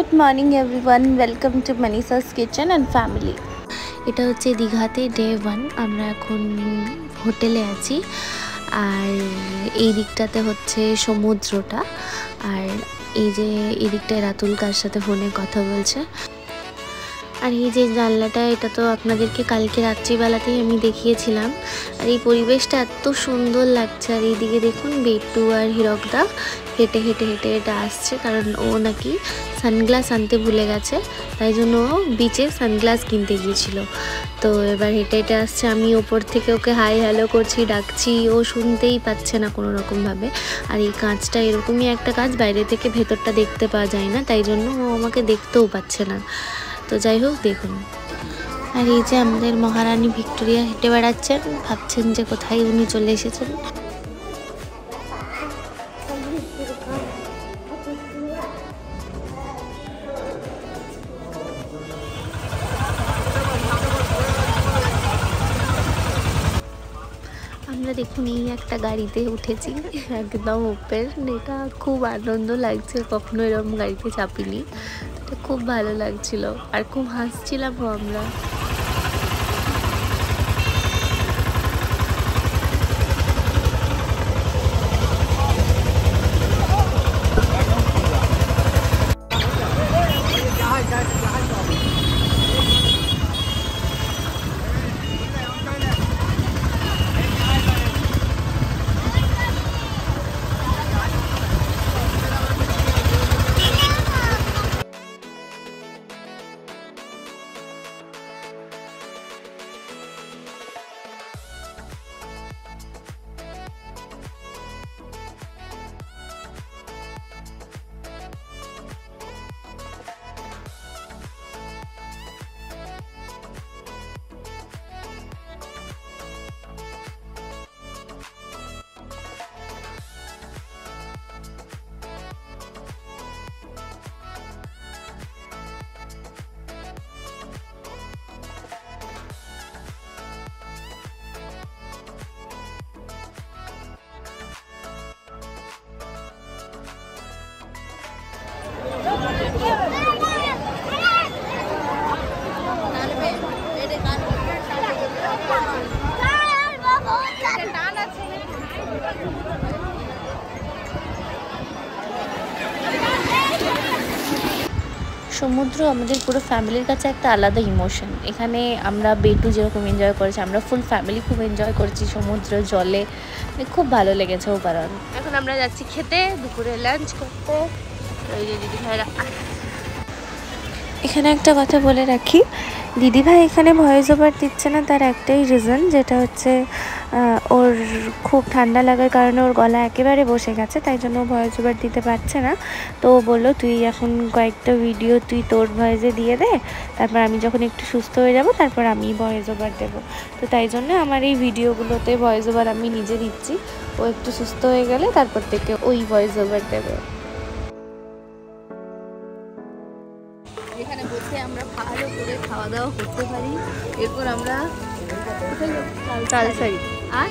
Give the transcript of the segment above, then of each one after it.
Good morning everyone, welcome to Manisha's kitchen and family. এটা হচ্ছে দীঘাতে ডে 1। আমরা এখন হোটেলে আছি আর এই দিকটাতে হচ্ছে সমুদ্রটা, আর এই যে এই দিকটায় রাতুল কার সাথে ফোনে কথা বলছে। আর এই যে জানলাটা, এটা তো আপনাদেরকে কালকে রাত্রিবেলাতেই আমি দেখিয়েছিলাম। আর এই পরিবেশটা এত সুন্দর লাগছে। আর এইদিকে দেখুন বেটু আর হিরকদা হেঁটে হেঁটে হেঁটে হেঁটে আসছে, কারণ ও নাকি সানগ্লাস আনতে ভুলে গেছে, তাই জন্য ও বিচে সানগ্লাস কিনতে গিয়েছিল। তো এবার হেঁটে হেঁটে আসছে, আমি ওপর থেকে ওকে হাই হ্যালো করছি, ডাকছি, ও শুনতেই পাচ্ছে না কোনো রকমভাবে। আর এই কাঁচটা এরকমই একটা কাঁচ, বাইরে থেকে ভেতরটা দেখতে পাওয়া যায় না, তাই জন্য ও আমাকে দেখতেও পাচ্ছে না। তো যাই হোক, দেখুন। আর এই যে আমাদের মহারানী ভিক্টোরিয়া হেঁটে বেড়াচ্ছেন, ভাবছেন যে কোথায় উনি চলে এসেছেন। আমরা দেখুন এই একটা গাড়িতে উঠেছি একদম ওপেন, এটা খুব আনন্দ লাগছে, কখনো এরকম গাড়িতে চাপিনি, এটা খুব ভালো লাগছিল আর খুব হাসছিলামও আমরা। সমুদ্র আমাদের পুরো ফ্যামিলির কাছে একটা আলাদা ইমোশন। এখানে আমরা বেটু যেরকম এনজয় করেছি, আমরা ফুল ফ্যামিলি খুব এনজয় করেছি সমুদ্র জলে, খুব ভালো লেগেছে ওভারঅল। এখন আমরা যাচ্ছি খেতে, দুপুরে লাঞ্চ করতে। ওই যে দিদি ভাইরা, এখানে একটা কথা বলে রাখি, দিদিভাই এখানে ভয়েস ওভার দিচ্ছে না, তার একটাই রিজন, যেটা হচ্ছে ওর খুব ঠান্ডা লাগার কারণে ওর গলা একেবারে বসে গেছে, তাই জন্য ও ভয়েস ওভার দিতে পারছে না। তো ও বললো তুই এখন কয়েকটা ভিডিও তুই তোর ভয়েসে দিয়ে দে, তারপর আমি যখন একটু সুস্থ হয়ে যাব তারপর আমি ভয়েস ওভার দেবো। তো তাই জন্য আমার এই ভিডিওগুলোতে ভয়েস ওভার আমি নিজে দিচ্ছি, ও একটু সুস্থ হয়ে গেলে তারপর থেকে ওই ভয়েস ওভার দেবে। এখানে বসে আমরা ভালো করে খাওয়া দাওয়া করতে পারি। এরপর আমরা তালসারি আর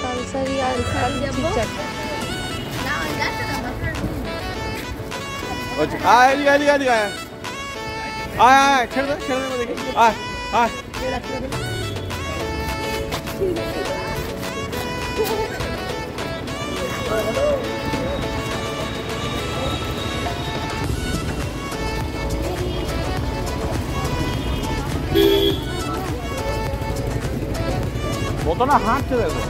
তালসারি আর মতো না হাঁটতে দেখো।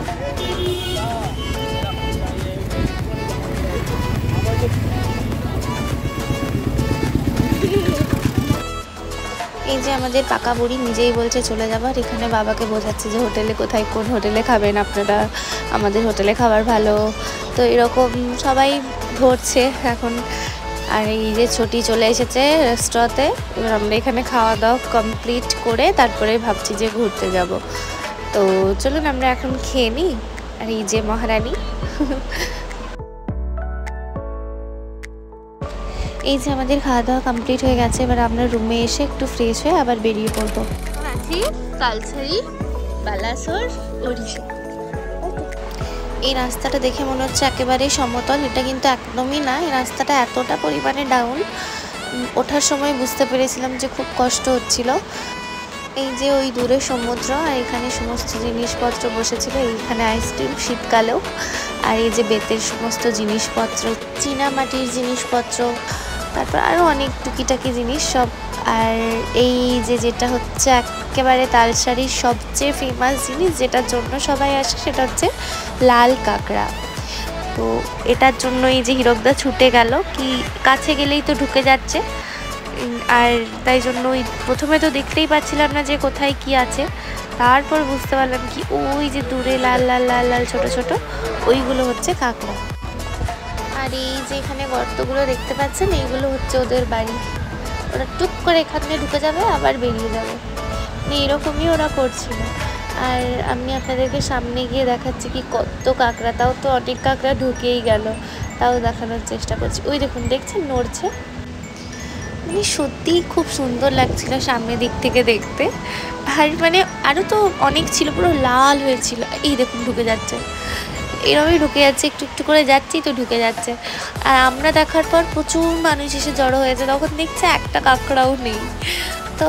এই যে আমাদের পাকা বুড়ি নিজেই বলছে চলে যাবার, এখানে বাবাকে বোঝাচ্ছে যে হোটেলে কোথায়, কোন হোটেলে খাবেন আপনারা, আমাদের হোটেলে খাবার ভালো। তো এরকম সবাই ধরছে এখন। আর এই যে ছোটি চলে এসেছে রেস্টুরেন্টে, এবার আমরা এখানে খাওয়া দাওয়া কমপ্লিট করে তারপরে ভাবছি যে ঘুরতে যাব। তো চলুন আমরা এখন খেয়ে নিই। আর এই যে মহারানী, এই যে আমাদের খাওয়া দাওয়া কমপ্লিট হয়ে গেছে, এবার আমরা রুমে এসে একটু ফ্রেশ হয়ে আবার বেরিয়ে পড়বো। আছি তালসারি, বালাসোর, ওড়িশা। এই রাস্তাটা দেখে মনে হচ্ছে একেবারে সমতল, এটা কিন্তু একদমই না, এই রাস্তাটা এতটা পরিমাণে ডাউন। ওঠার সময় বুঝতে পেরেছিলাম যে খুব কষ্ট হচ্ছিল। এই যে ওই দূরে সমুদ্র, আর এখানে সমস্ত জিনিসপত্র বসেছিল, এইখানে আইসক্রিম শীতকালেও, আর এই যে বেতের সমস্ত জিনিসপত্র, চীনা মাটির জিনিসপত্র, তারপর আরও অনেক টুকিটাকি জিনিস সব। আর এই যে যেটা হচ্ছে একেবারে তালসারির সবচেয়ে ফেমাস জিনিস, যেটার জন্য সবাই আসে, সেটা হচ্ছে লাল কাঁকড়া। তো এটার জন্য এই যে হীরকদা ছুটে গেল, কি কাছে গেলেই তো ঢুকে যাচ্ছে, আর তাই জন্য ওই প্রথমে তো দেখতেই পাচ্ছিলাম না যে কোথায় কি আছে, তারপর বুঝতে পারলাম কি ওই যে দূরে লাল লাল লাল লাল ছোট ছোট ওইগুলো হচ্ছে কাঁকড়া। আর এই যে এখানে গর্তগুলো দেখতে পাচ্ছেন, এইগুলো হচ্ছে ওদের বাড়ি। ওরা টুক করে এখান থেকে ঢুকে যাবে, আবার বেরিয়ে যাবে, মানে এরকমই ওরা করছিল। আর আমি আপনাদেরকে সামনে গিয়ে দেখাচ্ছি কি কত কাঁকড়া, তাও তো অনেক কাঁকড়া ঢুকেই গেল, তাও দেখানোর চেষ্টা করছি। ওই দেখুন, দেখছেন নড়ছে, মানে সত্যিই খুব সুন্দর লাগছিল সামনের দিক থেকে দেখতে। আর মানে আরও তো অনেক ছিল, পুরো লাল হয়েছিল। এই দেখুন ঢুকে যাচ্ছে, এরমই ঢুকে যাচ্ছে, একটু একটু করে যাচ্ছি তো ঢুকে যাচ্ছে। আর আমরা দেখার পর প্রচুর মানুষ এসে জড়ো হয়েছে, তখন দেখছে একটা কাঁকড়াও নেই। তো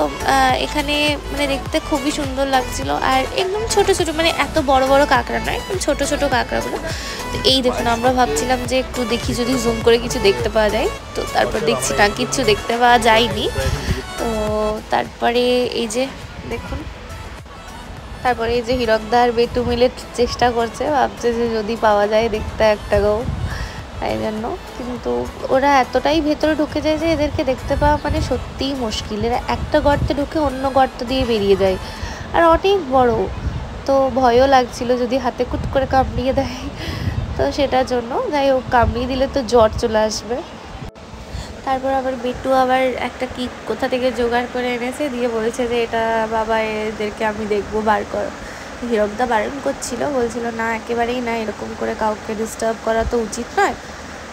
এখানে মানে দেখতে খুবই সুন্দর লাগছিল, আর একদম ছোট ছোট, মানে এত বড় বড় কাঁকড়া নয়, একদম ছোট ছোট কাঁকড়াগুলো। তো এই দেখুন, আমরা ভাবছিলাম যে একটু দেখি যদি জুম করে কিছু দেখতে পাওয়া যায়, তো তারপর দেখছি না, কিচ্ছু দেখতে পাওয়া যায়নি। তো তারপরে এই যে দেখুন, তারপরে এই যে হীরকদা আর বেটু মিলে চেষ্টা করছে, ভাবছে যে যদি পাওয়া যায় দেখতে একটা গো, তাই জন্য। কিন্তু ওরা এতটাই ভেতরে ঢুকে যায় যে এদেরকে দেখতে পাওয়া মানে সত্যিই মুশকিল। এরা একটা গর্তে ঢুকে অন্য গর্ত দিয়ে বেরিয়ে যায়, আর অনেক বড়, তো ভয়ও লাগছিল যদি হাতে কুট করে কামড়িয়ে দেয়, তো সেটার জন্য যাই হোক, কামড়িয়ে দিলে তো জ্বর চলে আসবে। তারপর আবার বেটু আবার একটা কি কোথা থেকে জোগাড় করে এনেছে, দিয়ে বলেছে যে এটা বাবা, এদেরকে আমি দেখবো, বার কর। হীরকদা বারণ করছিল, বলছিল না একেবারেই না, এরকম করে কাউকে ডিস্টার্ব করা তো উচিত নয়।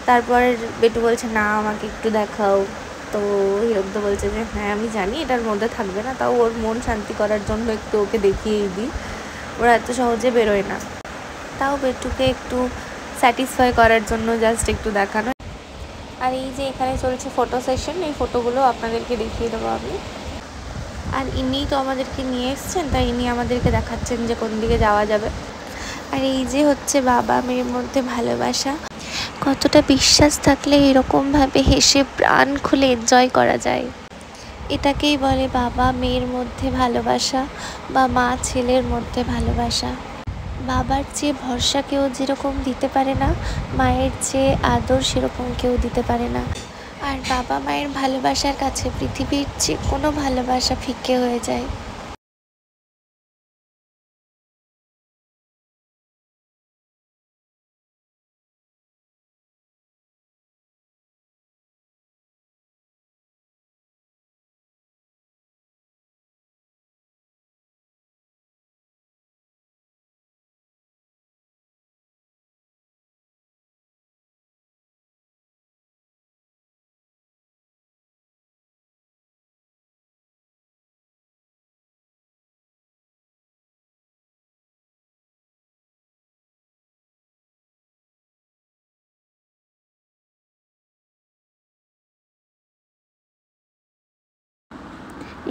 তারপর বেটু বলছে না আমাকে একটু দেখাও। তো হীরকদা বলছে যে হ্যাঁ আমি জানি এটার মধ্যে থাকবে না, তাও ওর মন শান্তি করার জন্য একটু ওকে দেখিয়েই দিই, ওরা এত সহজে বেরোয় না, তাও বেটুকে একটু স্যাটিসফাই করার জন্য জাস্ট একটু দেখানো। আর এই যে এখানে চলছে ফটো সেশন, এই ফটোগুলো আপনাদেরকে দেখিয়ে দেবো আমি। আর ইনিই তো আমাদেরকে নিয়ে এসছেন, তাই ইনি আমাদেরকে দেখাচ্ছেন যে কোন দিকে যাওয়া যাবে। আর এই যে হচ্ছে বাবা মেয়ের মধ্যে ভালোবাসা, কতটা বিশ্বাস থাকলে এরকমভাবে হেসে প্রাণ খুলে এনজয় করা যায়। এটাকেই বলে বাবা মেয়ের মধ্যে ভালোবাসা, বা মা ছেলের মধ্যে ভালোবাসা। বাবার চেয়ে ভরসা কেউ যেরকম দিতে পারে না, মায়ের চেয়ে আদর সেরকম কেউ দিতে পারে না। আর বাবা মায়ের ভালোবাসার কাছে পৃথিবীর যে কোনো ভালোবাসা ফিকে হয়ে যায়।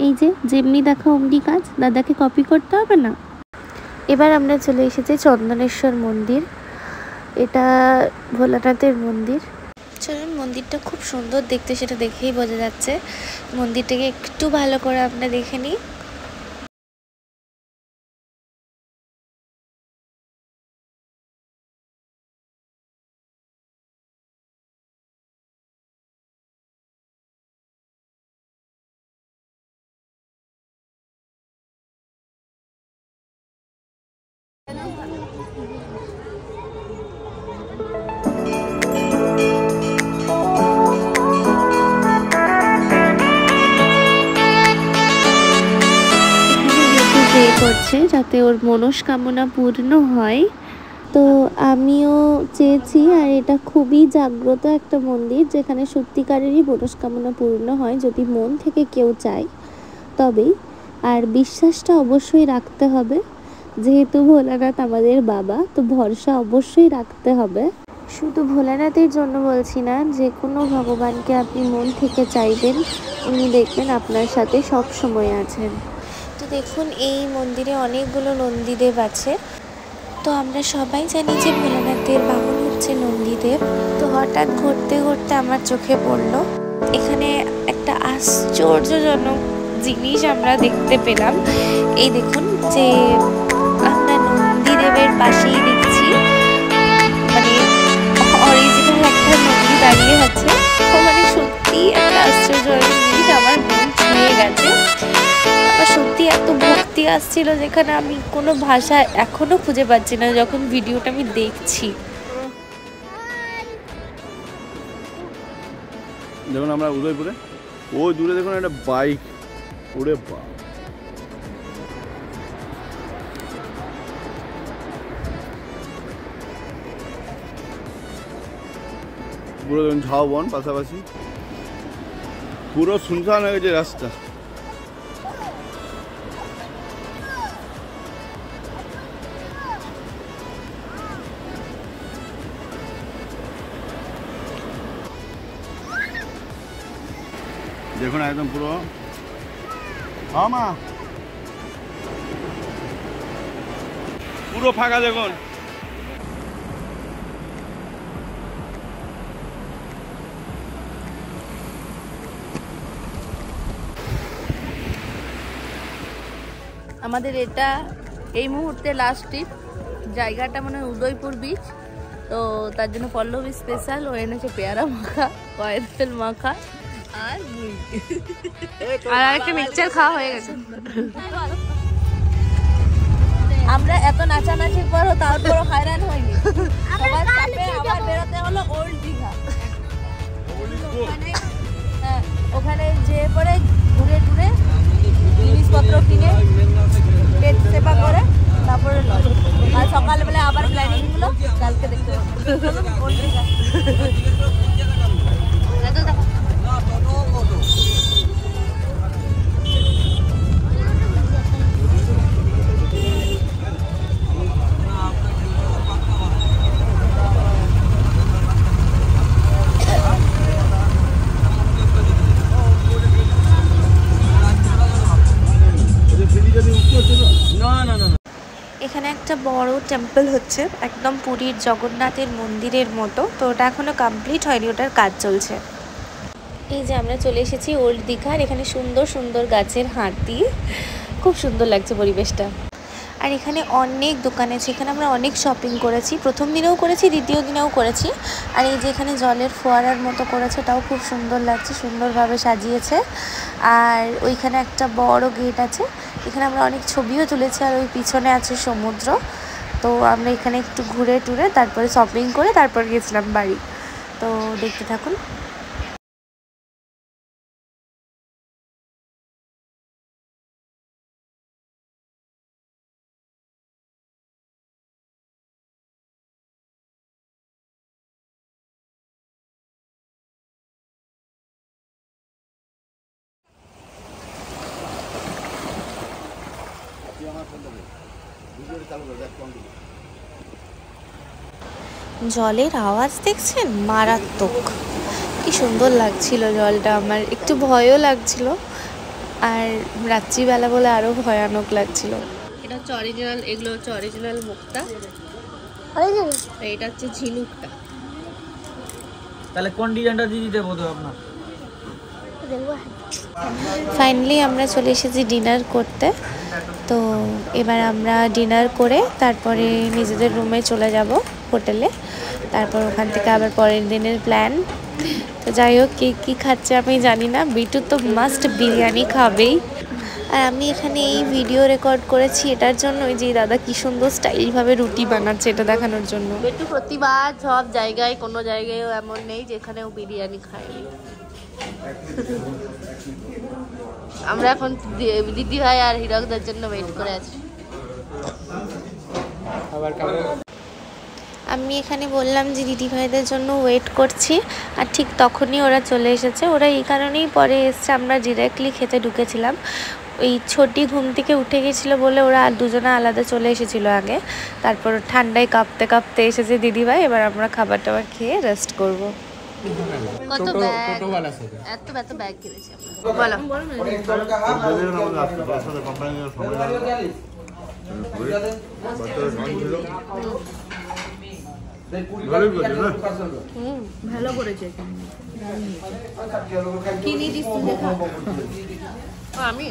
এই যে যেমনি দেখা অমনি কাজ, দাদাকে কপি করতে হবে না। এবার আমরা চলে এসেছি চন্দনেশ্বর মন্দির, এটা ভোলানাথের মন্দির। চলুন, মন্দিরটা খুব সুন্দর দেখতে, সেটা দেখেই বোঝা যাচ্ছে। মন্দিরটাকে একটু ভালো করে আমরা দেখে নিই। প্রে করছে যাতে ওর মনস্কামনা পূর্ণ হয়, তো আমিও চেয়েছি। আর এটা খুবই জাগ্রত একটা মন্দির, যেখানে সত্যিকারেরই মনস্কামনা পূর্ণ হয় যদি মন থেকে কেউ চায় তবেই। আর বিশ্বাসটা অবশ্যই রাখতে হবে, যেহেতু ভোলানাথ আমাদের বাবা, তো ভরসা অবশ্যই রাখতে হবে। শুধু ভোলানাথের জন্য বলছি না, যে কোনো ভগবানকে আপনি মন থেকে চাইবেন, উনি দেখবেন আপনার সাথে সব সময় আছেন। তো দেখুন এই মন্দিরে অনেকগুলো নন্দীদেব আছে। তো আমরা সবাই জানি যে ভোলানাথের বাহন হচ্ছে নন্দীদেব। তো হঠাৎ ঘুরতে ঘুরতে আমার চোখে পড়লো এখানে একটা আশ্চর্যজনক জিনিস আমরা দেখতে পেলাম। এই দেখুন যে আমরা নন্দীদেবের পাশেই দেখছি মানে অরিজিনাল একটা নন্দী দাঁড়িয়ে আছে। তো মানে সত্যি একটা আশ্চর্যজনক জিনিস, আমার মন ছুঁয়ে গেছে। আমার সত্যি এত ভক্তি আসছিল যেখানে আমি কোনো ভাষা এখনো খুঁজে পাচ্ছি না যখন ভিডিওটা আমি দেখছি। দেখুন আমরা উদয়পুরে ওই দূরে দেখুন একটা বাইক, ওরে বাপ, পুরো দেখুন ঝাউবন পাশাপাশি, পুরো শুনশান হয়ে গেছে রাস্তা। দেখুন একদম পুরো পুরো ফাঁকা দেখুন। আমাদের এটা এই মুহূর্তে লাস্ট ট্রিপ, জায়গাটা মানে উদয়পুর বিচ। তো তার জন্য পল্লবী স্পেশাল ও এনেছে পেয়ারা মাখা, কয়েদ তেল মাখা আর মুড়ি, আর একটা মিক্সচার খাওয়া হয়ে গেছে। আমরা এত নাচানাচির পরও তারপরও হয়রান হয়নি, সবার চাপে আবার বেরোতে হলো ওল্ড দীঘা। ওখানে যেয়ে পরে ঘুরে টুরে জিনিসপত্র কিনে পেট সেবা করে তারপরে আর সকালবেলা আবার প্ল্যানিং গুলো কালকে দেখতে এখানে একটা বড় টেম্পল হচ্ছে একদম পুরীর জগন্নাথের মন্দিরের মতো। তো ওটা এখনো কমপ্লিট হয়নি, ওটার কাজ চলছে। এই যে আমরা চলে এসেছি ওল্ড দীঘার। এখানে সুন্দর সুন্দর গাছের হাতি, খুব সুন্দর লাগছে পরিবেশটা। আর এখানে অনেক দোকান আছে, এখানে আমরা অনেক শপিং করেছি, প্রথম দিনেও করেছি, দ্বিতীয় দিনেও করেছি। আর এই যে এখানে জলের ফোয়ারার মতো করেছে, এটাও খুব সুন্দর লাগছে, সুন্দরভাবে সাজিয়েছে। আর ওইখানে একটা বড় গেট আছে, এখানে আমরা অনেক ছবিও তুলেছি। আর ওই পিছনে আছে সমুদ্র। তো আমরা এখানে একটু ঘুরে টুরে তারপরে শপিং করে তারপর গেছিলাম বাড়ি। তো দেখতে থাকুন। জলের আওয়াজ দেখছেন, মারাত্মক, কি সুন্দর লাগছিল জলটা। আমার একটু ভয়ও লাগছিল, আর রাত্রিবেলা বলে আরো ভয়ানক লাগছিল। এটা হচ্ছে অরিজিনাল, এগুলো হচ্ছে অরিজিনাল মুক্তা, এটা হচ্ছে ঝিনুকটা। তাহলে কোন ডিজাইনটা দিয়ে দিতে বলতো আপনার? ফাইনালি আমরা চলে এসেছি ডিনার করতে। তো এবার আমরা ডিনার করে তারপরে নিজেদের রুমে চলে যাব হোটেলে, তারপর ওখান থেকে আবার পরের দিনের প্ল্যান। তো যাই হোক, কে কী খাচ্ছে আমি জানি না, বিটু তো মাস্ট বিরিয়ানি খাবেই। আর আমি এখানে এই ভিডিও রেকর্ড করেছি এটার জন্য, যে দাদা কি সুন্দর স্টাইলভাবে রুটি বানাচ্ছে এটা দেখানোর জন্য। একটু প্রতিবার সব জায়গায়, কোনো জায়গায়ও এমন নেই যেখানেও বিরিয়ানি খায়নি। আমরা এখন দিদি ভাই আর হিরকদার জন্য ওয়েট করে আছি। আমি এখানে বললাম যে দিদি ভাইদের জন্য ওয়েট করছি, আর ঠিক তখনই ওরা চলে এসেছে। ওরা এই কারণেই পরে এসছে, আমরা ডিরেক্টলি খেতে ঢুকেছিলাম। ওই ছোটি ঘুম থেকে উঠে গেছিলো বলে ওরা আর দুজনে আলাদা চলে এসেছিলো আগে, তারপর ঠান্ডায় কাঁপতে কাঁপতে এসেছে দিদিভাই। এবার আমরা খাবার টাবার খেয়ে রেস্ট করবো। কত ব্যাগ, এত ব্যাগ কিনেছি আমরা। ভালো করেছে। কি নিয়ে দিস তুই দেখা? আমি